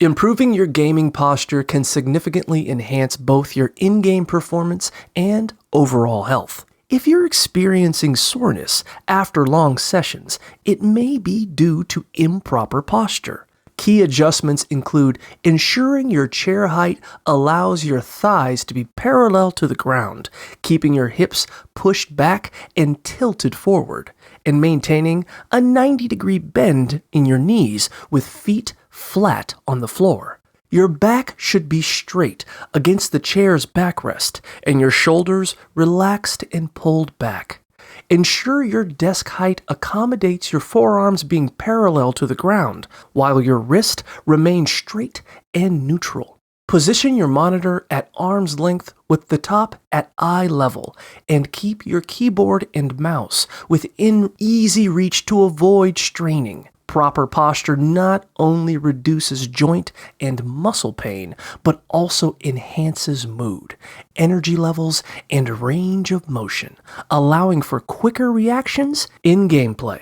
Improving your gaming posture can significantly enhance both your in-game performance and overall health. If you're experiencing soreness after long sessions, it may be due to improper posture. Key adjustments include ensuring your chair height allows your thighs to be parallel to the ground, keeping your hips pushed back and tilted forward, and maintaining a 90-degree bend in your knees with feet flat on the floor. Your back should be straight against the chair's backrest and your shoulders relaxed and pulled back. Ensure your desk height accommodates your forearms being parallel to the ground, while your wrist remains straight and neutral. Position your monitor at arm's length with the top at eye level, and keep your keyboard and mouse within easy reach to avoid straining. Proper posture not only reduces joint and muscle pain, but also enhances mood, energy levels, and range of motion, allowing for quicker reactions in gameplay.